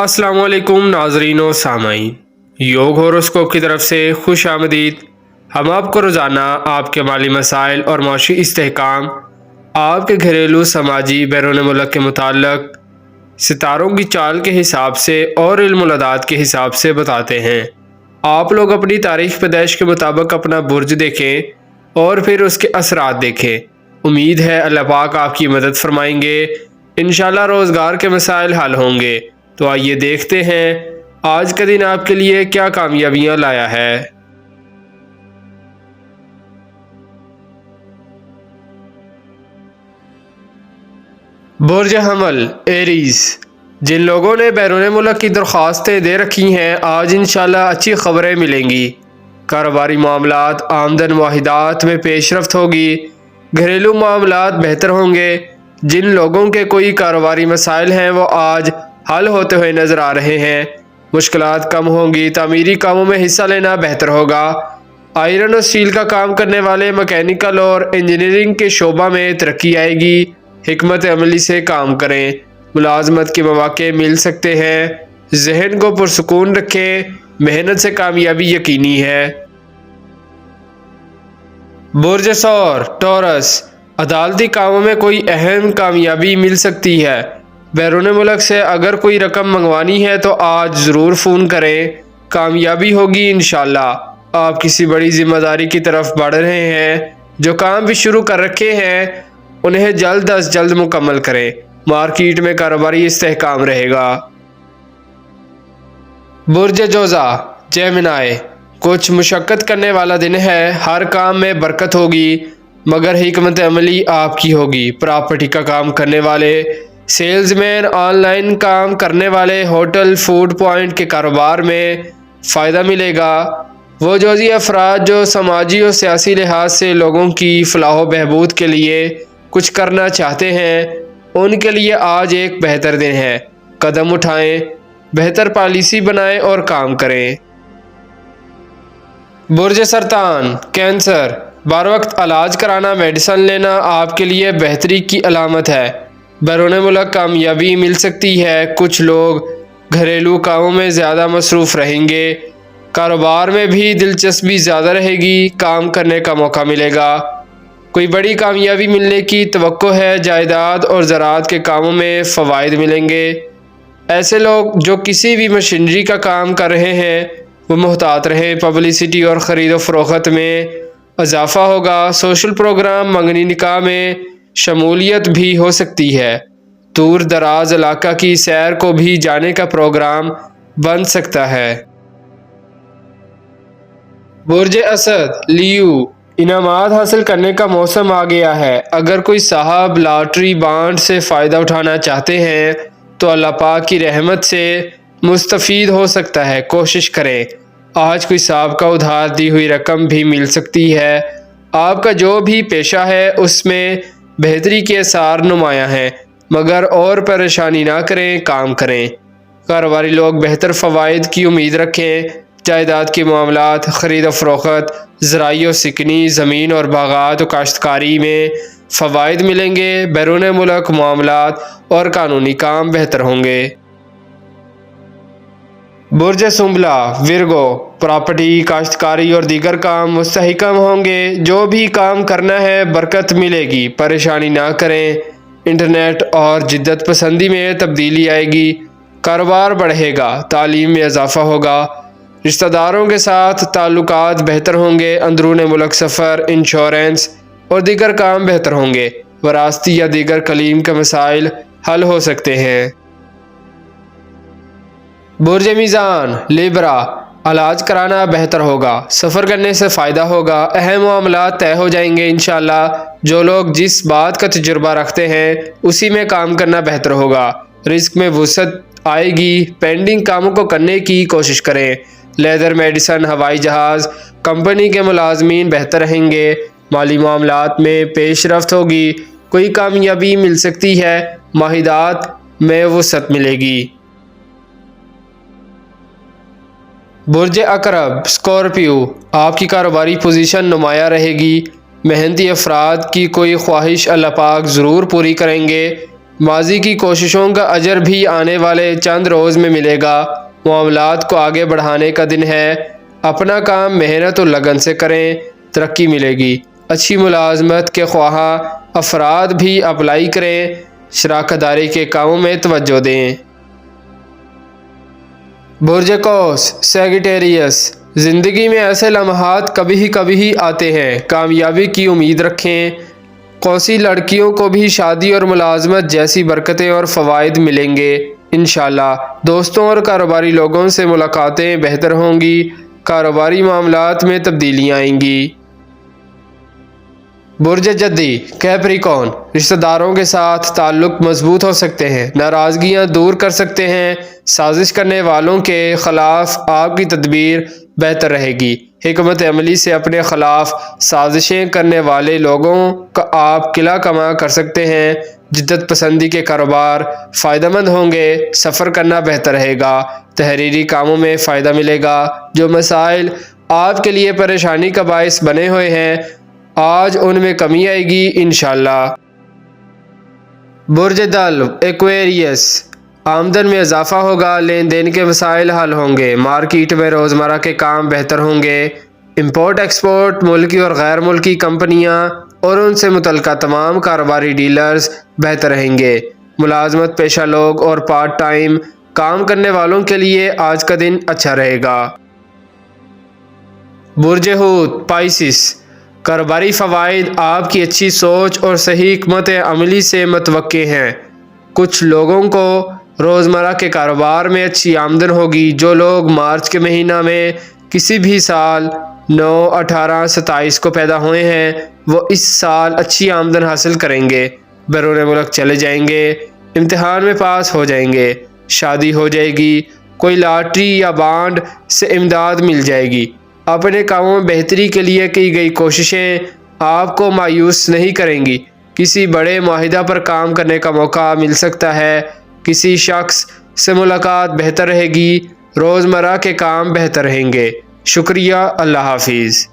अस्सलाम वालेकुम नाजरीन व सामाईन, योग होरोस्कोप की तरफ से खुश आमदीद। हम आपको रोज़ाना आपके माली मसाइल और माशी इस्तेहकाम, आपके घरेलू समाजी बैरून मुल्क के मुताल्लिक़ सितारों की चाल के हिसाब से और इल्मुल-अदाद के हिसाब से बताते हैं। आप लोग अपनी तारीख़ पैदाइश के मुताबिक अपना बुर्ज देखें और फिर उसके असरात देखें। उम्मीद है अल्लाह पाक आपकी मदद फरमाएंगे। इंशाअल्लाह रोज़गार के मसाइल हल होंगे। तो आइए देखते हैं आज का दिन आपके लिए क्या कामयाबियां लाया है। बुर्ज हमल एरीज, जिन लोगों ने बैरून मुल्क की दरख्वास्तें दे रखी हैं, आज इंशाल्लाह अच्छी खबरें मिलेंगी। कारोबारी मामलात, आमदन वाहिदात में पेशरफ्त होगी। घरेलू मामलात बेहतर होंगे। जिन लोगों के कोई कारोबारी मसाइल हैं वो आज हल होते हुए नज़र आ रहे हैं। मुश्किलात कम होंगी। तामीरी कामों में हिस्सा लेना बेहतर होगा। आयरन और स्टील का काम करने वाले मैकेनिकल और इंजीनियरिंग के शोबा में तरक्की आएगी। हिकमत अमली से काम करें। मुलाजमत के मौके मिल सकते हैं। जहन को पुरसुकून रखें। मेहनत से कामयाबी यकीनी है। बुर्ज सौर टॉरस, अदालती कामों में कोई अहम कामयाबी मिल सकती है। बैरून मुल्क से अगर कोई रकम मंगवानी है तो आज ज़रूर फ़ोन करें, कामयाबी होगी इंशाल्लाह। आप किसी बड़ी ज़िम्मेदारी की तरफ बढ़ रहे हैं। जो काम भी शुरू कर रखे हैं उन्हें जल्द अज जल्द मुकम्मल करें। मार्केट में कारोबारी इस्तेहकाम रहेगा। बुर्ज जोज़ा जेमिनाई, कुछ मुशक्क़त करने वाला दिन है। हर काम में बरकत होगी मगर हिकमत अमली आपकी होगी। प्रॉपर्टी का काम करने वाले, सेल्समैन, ऑनलाइन काम करने वाले, होटल फूड पॉइंट के कारोबार में फ़ायदा मिलेगा। वो जोजी अफराद जो समाजी और सियासी लिहाज से लोगों की फलाह बहबूद के लिए कुछ करना चाहते हैं उनके लिए आज एक बेहतर दिन है। कदम उठाएं, बेहतर पॉलिसी बनाएं और काम करें। बुर्ज सरतान कैंसर, बार वक्त इलाज कराना, मेडिसिन लेना आपके लिए बेहतरी की अलामत है। बैरून मुल्क कामयाबी मिल सकती है। कुछ लोग घरेलू कामों में ज़्यादा मसरूफ़ रहेंगे। कारोबार में भी दिलचस्पी ज़्यादा रहेगी। काम करने का मौका मिलेगा। कोई बड़ी कामयाबी मिलने की तवक्को है। जायदाद और ज़राअत के कामों में फ़वाइद मिलेंगे। ऐसे लोग जो किसी भी मशीनरी का काम कर रहे हैं वो मुहतात रहें। पब्लिसिटी और ख़रीद फ़रोख्त में इजाफ़ा होगा। सोशल प्रोग्राम, मंगनी निकाह में शमूलियत भी हो सकती है। दूर दराज इलाका की सैर को भी जाने का प्रोग्राम बन सकता है। बुर्ज असद लियो, इनामात हासिल करने का मौसम आ गया है। अगर कोई साहब लॉटरी बांड से फ़ायदा उठाना चाहते हैं तो अल्लाह पाक की रहमत से मुस्तफ़ीद हो सकता है। कोशिश करें। आज कोई साहब का उधार दी हुई रकम भी मिल सकती है। आपका जो भी पेशा है उसमें बेहतरी के आसार नुमायाँ हैं मगर और परेशानी ना करें, काम करें। कारोबारी लोग बेहतर फ़वाइद की उम्मीद रखें। जायदाद के मामलात, ख़रीद फ़रोख्त, ज़राई और सिकनी, ज़मीन और बागात और काश्तकारी में फ़वाइद मिलेंगे। बैरून मुल्क मामलात और कानूनी काम बेहतर होंगे। बुर्ज सुंबला विरगो, प्रॉपर्टी, काश्तकारी और दीगर काम मुस्तहकम होंगे। जो भी काम करना है बरकत मिलेगी। परेशानी ना करें। इंटरनेट और जिद्दत पसंदी में तब्दीली आएगी। कारोबार बढ़ेगा। तालीम में इजाफ़ा होगा। रिश्तेदारों के साथ ताल्लुकात बेहतर होंगे। अंदरून मुल्क सफ़र, इंश्योरेंस और दीगर काम बेहतर होंगे। वरासती या दीगर कलीम के मसाइल हल हो सकते हैं। बुर्ज मीज़ान लिब्रा, इलाज कराना बेहतर होगा। सफ़र करने से फ़ायदा होगा। अहम मामलात तय हो जाएंगे इंशाअल्लाह। जो लोग जिस बात का तजुर्बा रखते हैं उसी में काम करना बेहतर होगा। रिस्क में वुसअत आएगी। पेंडिंग कामों को करने की कोशिश करें। लेदर, मेडिसिन, हवाई जहाज़ कंपनी के मुलाजमीन बेहतर रहेंगे। माली मामलात में पेशरफ्त होगी। कोई कामयाबी मिल सकती है। माहिदात में वुसअत मिलेगी। बुर्ज अकरब स्कॉर्पियो, आपकी कारोबारी पोजीशन नुमाया रहेगी। मेहनती अफराद की कोई ख्वाहिश अल्लाह पाक ज़रूर पूरी करेंगे। ماضی کی کوششوں کا اجر بھی آنے والے چند روز میں ملے گا۔ معاملات کو آگے بڑھانے کا دن ہے، اپنا کام محنت اور لگن سے کریں، ترقی ملے گی۔ اچھی ملازمت کے خواہاں افراد بھی اپلائی کریں، شراکت داری کے کاموں میں توجہ دیں۔ برج قوس سیگیٹیریس، زندگی میں ایسے لمحات کبھی ہی آتے ہیں، کامیابی کی امید رکھیں۔ قوسی لڑکیوں کو بھی شادی اور ملازمت جیسی برکتیں اور فوائد ملیں گے انشاءاللہ۔ دوستوں اور کاروباری لوگوں سے ملاقاتیں بہتر ہوں گی، کاروباری معاملات میں تبدیلیاں آئیں گی۔ برج جدی کیپریکون، رشتہ داروں کے ساتھ تعلق مضبوط ہو سکتے ہیں، ناراضگیاں دور کر سکتے ہیں، سازش کرنے والوں کے خلاف آپ کی تدبیر بہتر رہے گی۔ حکمت عملی سے اپنے خلاف سازشیں کرنے والے لوگوں کا آپ قلعہ کما کر سکتے ہیں۔ جدت پسندی کے کاروبار فائدہ مند ہوں گے، سفر کرنا بہتر رہے گا، تحریری کاموں میں فائدہ ملے گا۔ جو مسائل آپ کے لیے پریشانی کا باعث بنے ہوئے ہیں، آج ان میں کمی آئے گی انشاءاللہ۔ برج دلو ایکویریس، آمدن میں اضافہ ہوگا، لین دین کے مسائل حل ہوں گے، مارکیٹ میں روزمرہ کے کام بہتر ہوں گے۔ امپورٹ ایکسپورٹ، ملکی اور غیر ملکی کمپنیاں اور ان سے متعلقہ تمام کاروباری ڈیلرز بہتر رہیں گے۔ ملازمت پیشہ لوگ اور پارٹ ٹائم کام کرنے والوں کے لیے آج کا دن اچھا رہے گا۔ برج حوت پائسس، کاروباری فوائد آپ کی اچھی سوچ اور صحیح حکمت عملی سے متوقع ہیں۔ کچھ لوگوں کو روزمرہ کے کاروبار میں اچھی آمدن ہوگی۔ جو لوگ مارچ کے مہینہ میں کسی بھی سال 9، 18، 27 کو پیدا ہوئے ہیں، وہ اس سال اچھی آمدن حاصل کریں گے، بیرون ملک چلے جائیں گے، امتحان میں پاس ہو جائیں گے، شادی ہو جائے گی، کوئی لاٹری یا بانڈ سے امداد مل جائے گی۔ اپنے کاموں میں بہتری کے لیے کی گئی کوششیں آپ کو مایوس نہیں کریں گی۔ کسی بڑے معاہدہ پر کام کرنے کا موقع مل سکتا ہے، کسی شخص سے ملاقات بہتر رہے گی، روزمرہ کے کام بہتر رہیں گے۔ شکریہ، اللہ حافظ۔